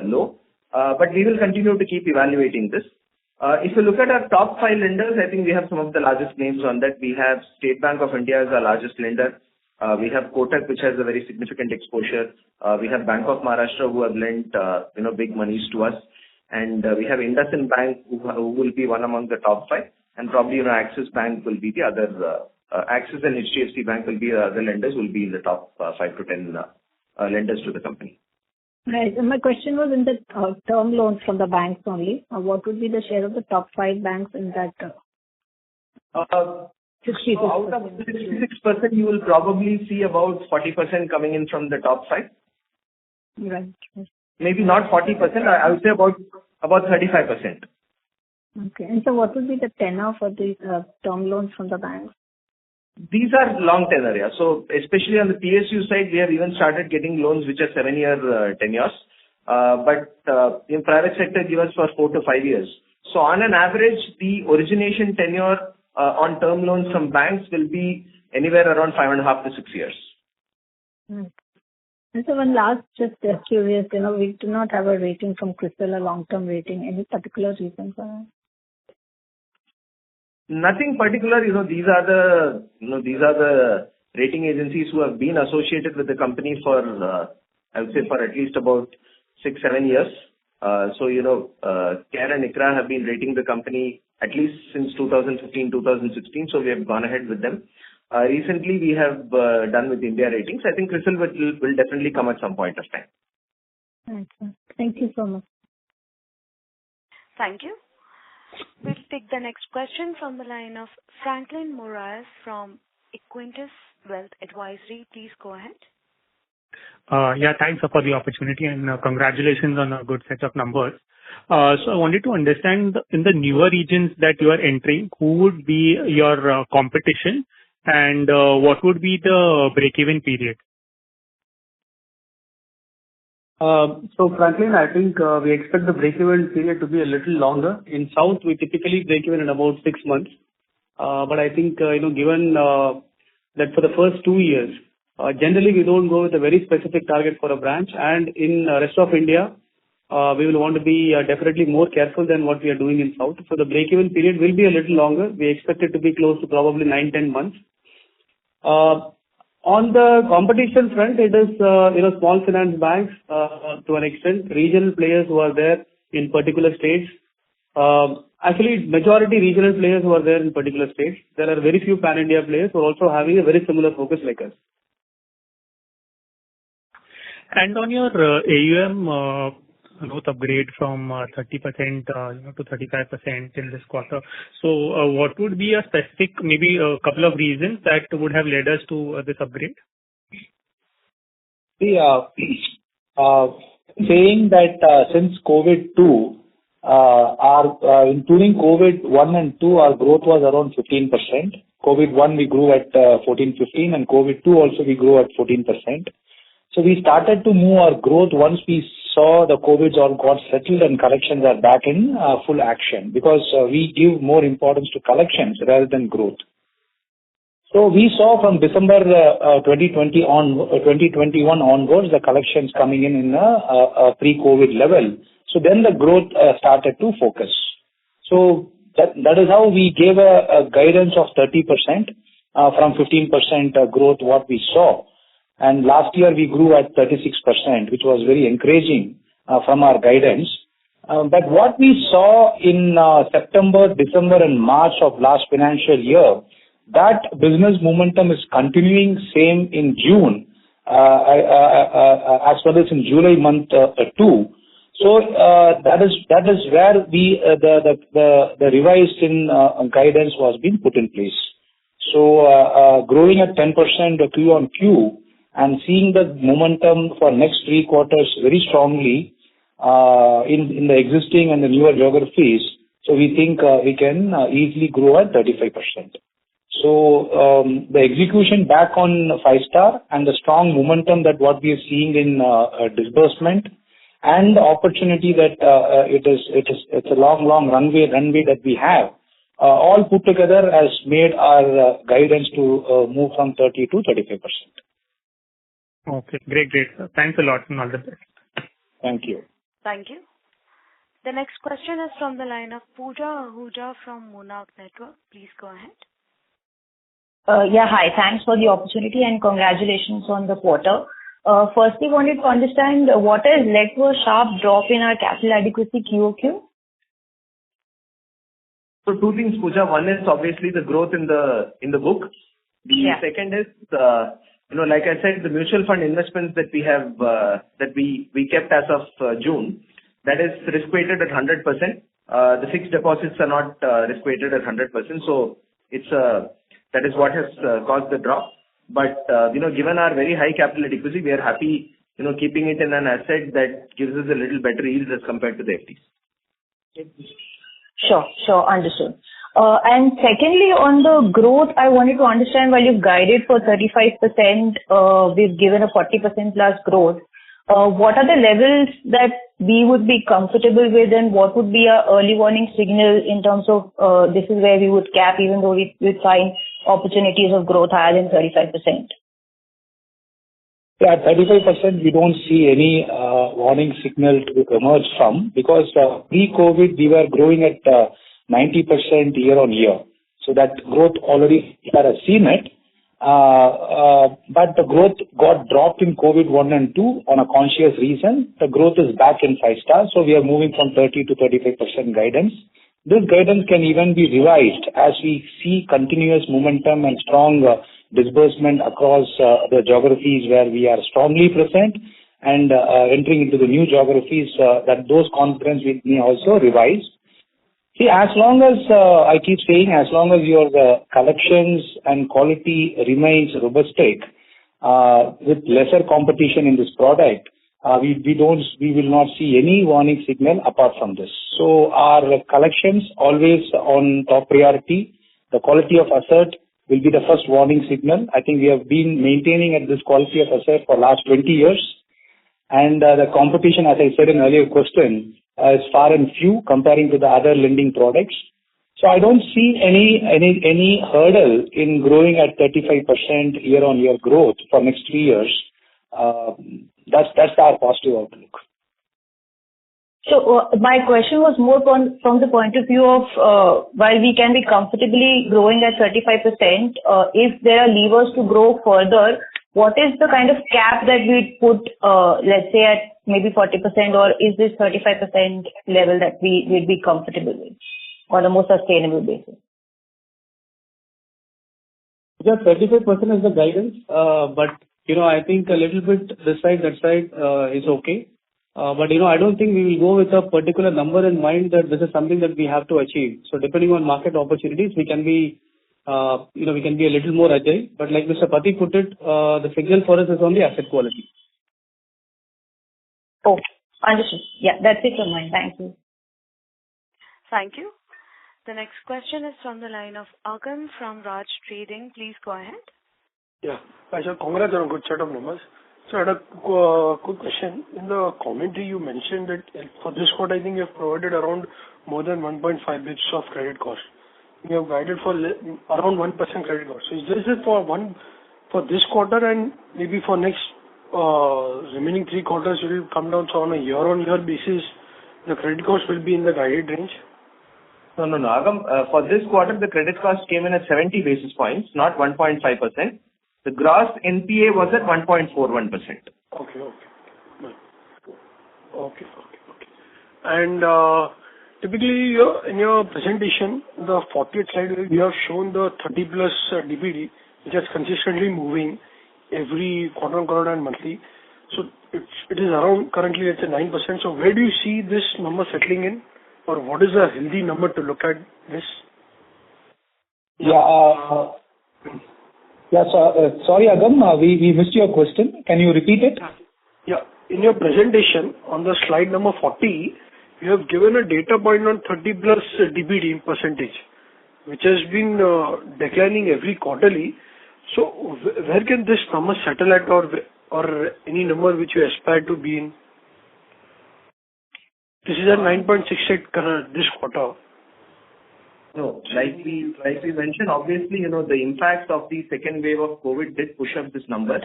low. But we will continue to keep evaluating this. If you look at our top 5 lenders, I think we have some of the largest names on that. We have State Bank of India as our largest lender. We have Kotak, which has a very significant exposure. We have Bank of Maharashtra, who have lent big monies to us, and we have IndusInd Bank, who will be one among the top 5, and probably Axis Bank will be the other. Axis and HDFC Bank will be the lenders, will be in the top 5 to 10 lenders to the company. Right. And my question was in the term loans from the banks only. What would be the share of the top 5 banks in that? 66%. So out of 66%, you will probably see about 40% coming in from the top 5. Right. Maybe not 40%. I would say about 35%. Okay. And so what would be the tenor for these term loans from the banks? These are long tenor, yeah. So especially on the PSU side, we have even started getting loans which are 7-year tenures. But in private sector, give us for 4 to 5 years. So on an average, the origination tenure on term loans from banks will be anywhere around 5.5 to 6 years. Right. And so one last, just curious, we do not have a rating from CRISIL, a long-term rating. Any particular reason for that? Nothing particular. These are the rating agencies who have been associated with the company for, I would say, for at least about 6-7 years. So, CARE and ICRA have been rating the company at least since 2015, 2016. So we have gone ahead with them. Recently, we have done with India Ratings. I think CRISIL will definitely come at some point of time. Right. Thank you so much. Thank you. We'll take the next question from the line of Franklin Moraes from Equentis Wealth Advisory. Please go ahead. Yeah, thanks for the opportunity and congratulations on a good set of numbers. So I wanted to understand in the newer regions that you are entering, who would be your competition and what would be the break-even period? So Franklin, I think we expect the break-even period to be a little longer. In South, we typically break even in about 6 months. But I think, given that for the first 2 years, generally we don't go with a very specific target for a branch. And in rest of India, we will want to be definitely more careful than what we are doing in South. So the break-even period will be a little longer. We expect it to be close to probably 9-10 months. On the competition front, it is small finance banks to an extent, regional players who are there in particular states. Actually, majority regional players who are there in particular states. There are very few pan-India players who are also having a very similar focus like us. And on your AUM growth upgrade from 30% to 35% in this quarter. So what would be a specific, maybe a couple of reasons that would have led us to this upgrade? Saying that since COVID-2, including COVID-1 and 2, our growth was around 15%. COVID-1 we grew at 14-15, and COVID-2 also we grew at 14%. So we started to move our growth once we saw the COVID all got settled and collections are back in full action, because we give more importance to collections rather than growth. So we saw from December 2021 onwards the collections coming in a pre-COVID level. So then the growth started to focus. So that is how we gave a guidance of 30% from 15% growth what we saw. And last year we grew at 36%, which was very encouraging from our guidance. But what we saw in September, December and March of last financial year, that business momentum is continuing same in June, as well as in July month too. So that is where the revised in guidance was being put in place. So growing at 10% Q on Q and seeing the momentum for next 3 quarters very strongly in the existing and the newer geographies. So we think we can easily grow at 35%. So the execution back on 5-star and the strong momentum that what we are seeing in disbursement and the opportunity that it's a long runway that we have, all put together has made our guidance to move from 30 to 35%. Okay, great. Thanks a lot and all the best. Thank you. Thank you. The next question is from the line of Pooja Ahuja from Monarch Network. Please go ahead. Hi. Thanks for the opportunity and congratulations on the quarter. Firstly, wanted to understand what has led to a sharp drop in our capital adequacy QOQ? So 2 things, Pooja. One is obviously the growth in the book. The second is, like I said, the mutual fund investments that we have, that we kept as of June, that is risk weighted at 100%. The fixed deposits are not risk weighted at 100%. So that is what has caused the drop. But, given our very high capital adequacy, we are happy, keeping it in an asset that gives us a little better yield as compared to the FDs. Sure. Understood. And secondly, on the growth, I wanted to understand, while you've guided for 35%, we've given a 40% plus growth. What are the levels that we would be comfortable with, and what would be our early warning signal in terms of this is where we would cap, even though we find opportunities of growth higher than 35%? Yeah, 35% we don't see any warning signal to emerge from, because pre-COVID we were growing at 90% year on year. So that growth already had seen it. But the growth got dropped in COVID-1 and 2 on a conscious reason. The growth is back in 5-star, so we are moving from 30 to 35% guidance. This guidance can even be revised as we see continuous momentum and strong disbursement across the geographies where we are strongly present, and entering into the new geographies, that those confidence we may also revise. See, as long as, I keep saying, as long as your collections and quality remains robust, with lesser competition in this product, we will not see any warning signal apart from this. So our collections always on top priority. The quality of asset will be the first warning signal. I think we have been maintaining at this quality of asset for last 20 years. And the competition, as I said in earlier question, is far and few comparing to the other lending products. So I don't see any hurdle in growing at 35% year-on-year growth for next 3 years. That's our positive outlook. So my question was more from the point of view of while we can be comfortably growing at 35%, if there are levers to grow further, what is the kind of cap that we'd put, let's say at maybe 40%, or is this 35% level that we'd be comfortable with on a more sustainable basis? Yeah, 35% is the guidance, but I think a little bit this side, that side is okay. But I don't think we will go with a particular number in mind that this is something that we have to achieve. So depending on market opportunities, we can be, we can be a little more agile. But like Mr. Pati put it, the signal for us is on the asset quality. Okay, understood. Yeah, that's it from mine. Thank you. Thank you. The next question is from the line of Agam from Raj Trading. Please go ahead. Yeah, I said congrats on a good set of numbers. So I had a quick question. In the commentary, you mentioned that for this quarter, I think you have provided around more than 1.5 bits of credit cost. You have guided for around 1% credit cost. So is this for this quarter, and maybe for next remaining 3 quarters it will come down, so on a year-on-year basis, the credit cost will be in the guided range? No, Agam. For this quarter, the credit cost came in at 70 basis points, not 1.5%. The gross NPA was at 1.41%. Okay. And typically, in your presentation, the 40th slide, you have shown the 30 plus DPD, which is consistently moving every quarter and monthly. So it is around currently, let's say 9%. So where do you see this number settling in, or what is a healthy number to look at this? Sorry, Agam, we missed your question. Can you repeat it? Yeah. In your presentation, on the slide number 40, you have given a data point on 30 plus DPD in percentage, which has been declining every quarterly. So where can this number settle at, or any number which you aspire to be in? This is at 9.68 this quarter. No, like we mentioned, obviously, the impact of the second wave of COVID did push up this number,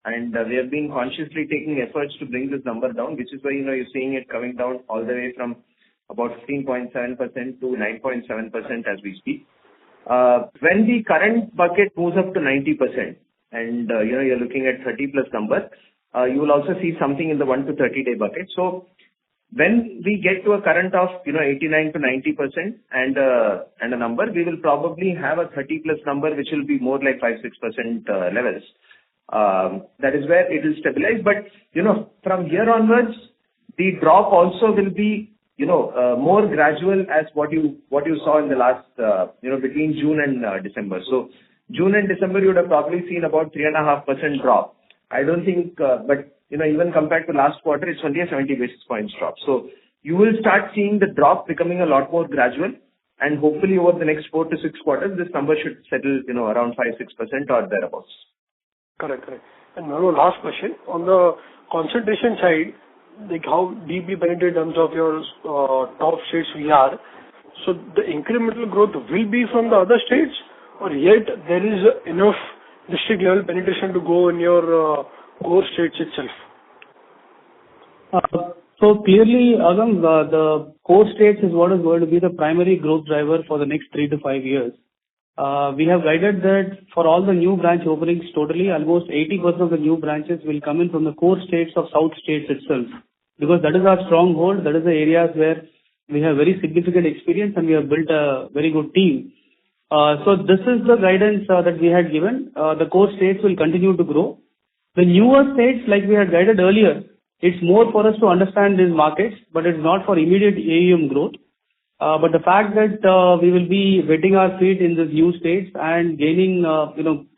and we have been consciously taking efforts to bring this number down, which is why, you're seeing it coming down all the way from about 15.7% to 9.7% as we speak. When the current bucket moves up to 90%, and, you're looking at 30 plus numbers, you will also see something in the 1 to 30 day bucket. So when we get to a current of 89 to 90% and a number, we will probably have a 30 plus number, which will be more like 5-6% levels. That is where it will stabilize. But from here onwards, the drop also will be more gradual as what you saw in the last between June and December. So June and December, you would have probably seen about 3.5% drop. I don't think, but even compared to last quarter, it's only a 70 basis points drop. So you will start seeing the drop becoming a lot more gradual, and hopefully over the next 4 to 6 quarters, this number should settle, around 5-6% or thereabouts. Correct. And one last question. On the concentration side, like how deeply penetrated in terms of your top states we are, so the incremental growth will be from the other states, or yet there is enough district level penetration to go in your core states itself? So clearly, Agam, the core states is what is going to be the primary growth driver for the next 3 to 5 years. We have guided that for all the new branch openings totally, almost 80% of the new branches will come in from the core states of South states itself, because that is our stronghold. That is the areas where we have very significant experience and we have built a very good team. So this is the guidance that we had given. The core states will continue to grow. The newer states, like we had guided earlier, it's more for us to understand these markets, but it's not for immediate AUM growth. But the fact that we will be wetting our feet in these new states and gaining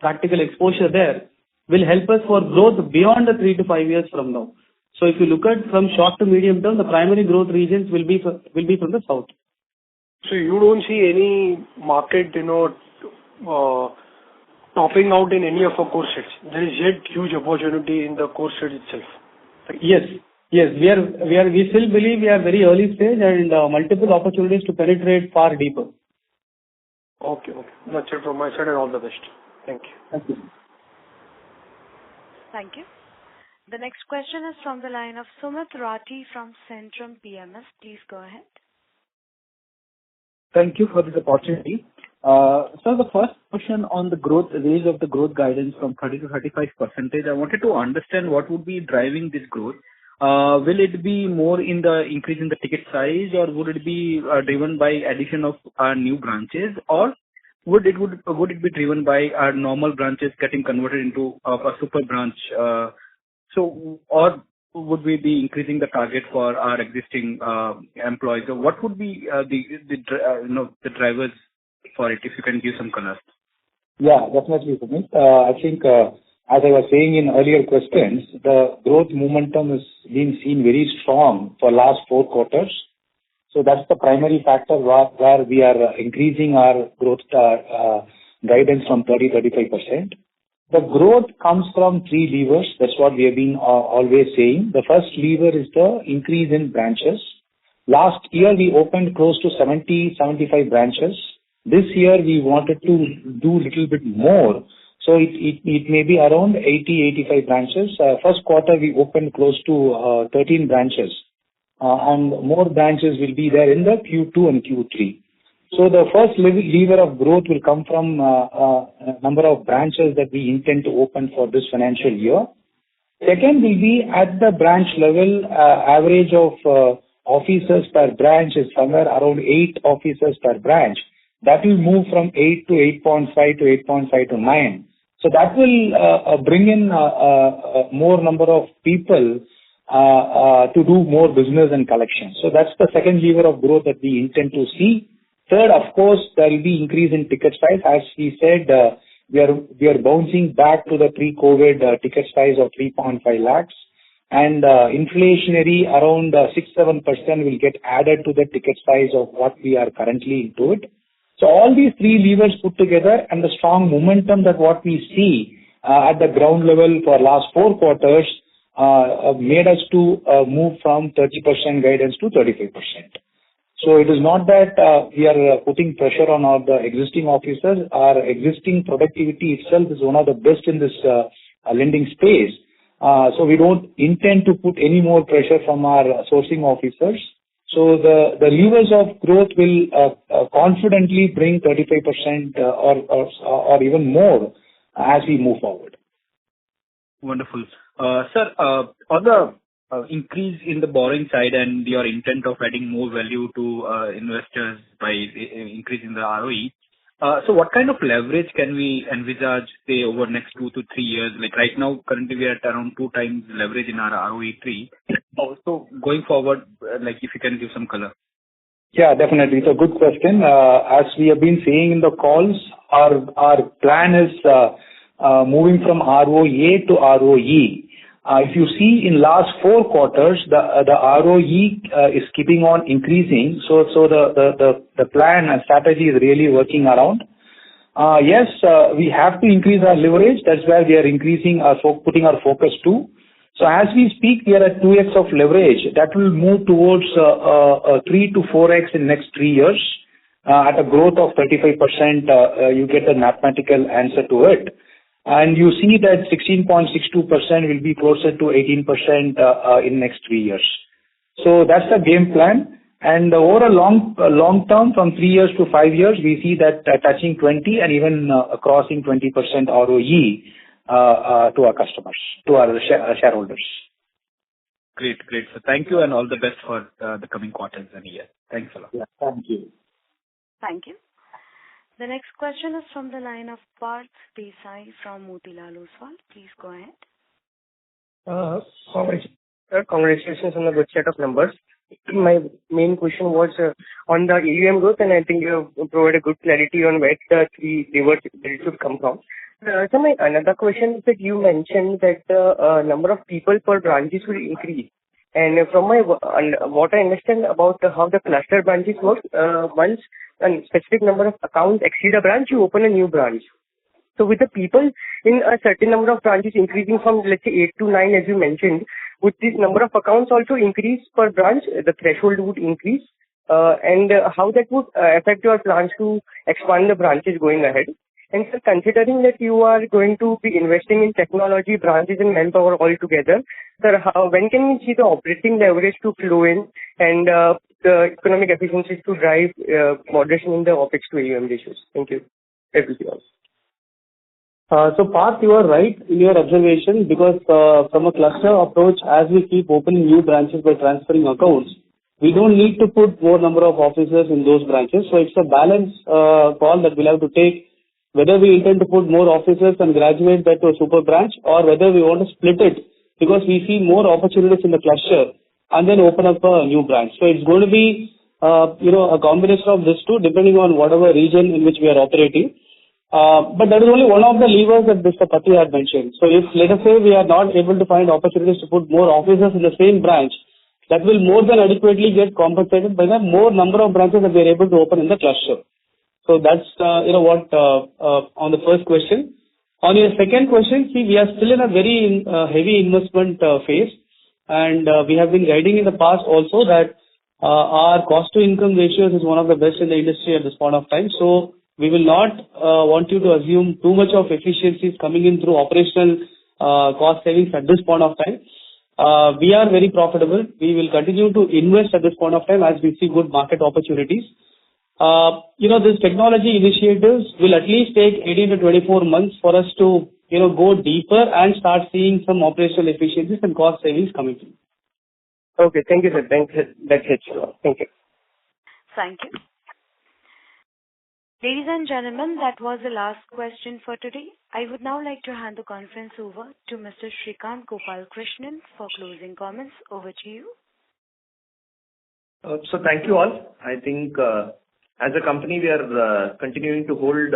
practical exposure there will help us for growth beyond the 3 to 5 years from now. So if you look at from short to medium term, the primary growth regions will be from the south. So you don't see any market, topping out in any of our core states. There is yet huge opportunity in the core state itself. Right? Yes. We still believe we are very early stage and multiple opportunities to penetrate far deeper. Okay. That's it from my side, and all the best. Thank you. Thank you. Thank you. The next question is from the line of Sumit Rathi from Centrum PMS. Please go ahead. Thank you for this opportunity. So the first question on the growth, raise of the growth guidance from 30 to 35%. I wanted to understand what would be driving this growth. Will it be more in the increase in the ticket size, or would it be driven by addition of new branches, or would it be driven by our normal branches getting converted into a super branch? Or would we be increasing the target for our existing employees? So what would be the drivers for it, if you can give some color? Yeah, definitely, Sumit. I think, as I was saying in earlier questions, the growth momentum is being seen very strong for last 4 quarters. So that's the primary factor where we are increasing our growth guidance from 30-35%. The growth comes from 3 levers. That's what we have been always saying. The first lever is the increase in branches. Last year, we opened close to 70-75 branches. This year, we wanted to do a little bit more. So it may be around 80-85 branches. First quarter, we opened close to 13 branches. And more branches will be there in the Q2 and Q3. So the first lever of growth will come from number of branches that we intend to open for this financial year. Second will be at the branch level, average of officers per branch is somewhere around 8 officers per branch. That will move from 8 to 8.5 to 8.5 to 9. So that will bring in more number of people to do more business and collection. So that's the second lever of growth that we intend to see. Third, of course, there will be increase in ticket size. As we said, we are bouncing back to the pre-COVID ticket size of 3.5 lakhs. And inflationary around 6-7% will get added to the ticket size of what we are currently into it. So all these 3 levers put together and the strong momentum that what we see at the ground level for last 4 quarters made us to move from 30% guidance to 35%. So it is not that we are putting pressure on the existing officers. Our existing productivity itself is one of the best in this lending space. So we don't intend to put any more pressure from our sourcing officers. So the levers of growth will confidently bring 35% or even more as we move forward. Wonderful. Sir, on the increase in the borrowing side and your intent of adding more value to investors by increasing the ROE, so what kind of leverage can we envisage, say, over next 2 to 3 years? Like right now, currently we are at around 2 times leverage in our ROE3. Also, going forward, like if you can give some color. Yeah, definitely. It's a good question. As we have been saying in the calls, our plan is moving from ROA to ROE. If you see in last 4 quarters, the ROE is keeping on increasing. So the plan and strategy is really working around. Yes, we have to increase our leverage. That's where we are increasing putting our focus to. So as we speak, we are at 2x of leverage. That will move towards 3 to 4x in next 3 years. At a growth of 35%, you get a mathematical answer to it. And you see that 16.62% will be closer to 18% in next 3 years. So that's the game plan. And over a long term, from 3 years to 5 years, we see that touching 20 and even crossing 20% ROE to our customers, to our shareholders. Great. So thank you and all the best for the coming quarters and years. Thanks a lot. Yeah, thank you. Thank you. The next question is from the line of Parth Desai from Motilal Oswal. Please go ahead. Congratulations on the good set of numbers. My main question was on the AUM growth, and I think you have provided good clarity on where the 3 levers should come from. So my another question is that you mentioned that the number of people per branches will increase. And from what I understand about how the cluster branches work, once a specific number of accounts exceed a branch, you open a new branch. So with the people in a certain number of branches increasing from, let's say, 8 to 9, as you mentioned, would this number of accounts also increase per branch? The threshold would increase? And how that would affect your plans to expand the branches going ahead? And sir, considering that you are going to be investing in technology, branches and manpower altogether, sir, when can we see the operating leverage to flow in and the economic efficiencies to drive moderation in the OPEX to AUM ratios? Thank you. That will be all. So Parth, you are right in your observation because from a cluster approach, as we keep opening new branches by transferring accounts, we don't need to put more number of officers in those branches. So it's a balance call that we'll have to take, whether we intend to put more officers and graduate that to a super branch or whether we want to split it because we see more opportunities in the cluster and then open up a new branch. So it's going to be a combination of this two depending on whatever region in which we are operating. But that is only one of the levers that Mr. Pati had mentioned. So if, let us say, we are not able to find opportunities to put more officers in the same branch, that will more than adequately get compensated by the more number of branches that we are able to open in the cluster. So that's, what, on the first question. On your second question, see, we are still in a very heavy investment phase. And we have been guiding in the past also that our cost to income ratios is one of the best in the industry at this point of time. So we will not want you to assume too much of efficiencies coming in through operational cost savings at this point of time. We are very profitable. We will continue to invest at this point of time as we see good market opportunities. These technology initiatives will at least take 18 to 24 months for us to, go deeper and start seeing some operational efficiencies and cost savings coming through. Okay, thank you, sir. That's it. Thank you. Thank you. Ladies and gentlemen, that was the last question for today. I would now like to hand the conference over to Mr. Shrikant Gopalakrishnan for closing comments. Over to you. So thank you all. I think as a company, we are continuing to hold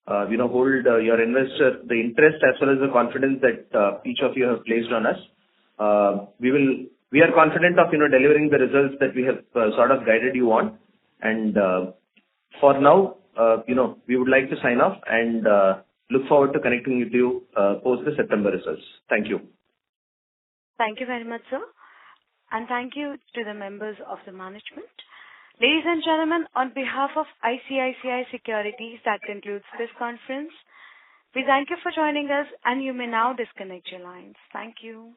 your investor, the interest as well as the confidence that each of you have placed on us. We are confident of, delivering the results that we have sort of guided you on. And for now, we would like to sign off and look forward to connecting with you post the September results. Thank you. Thank you very much, sir. And thank you to the members of the management. Ladies and gentlemen, on behalf of ICICI Securities, that concludes this conference. We thank you for joining us and you may now disconnect your lines. Thank you.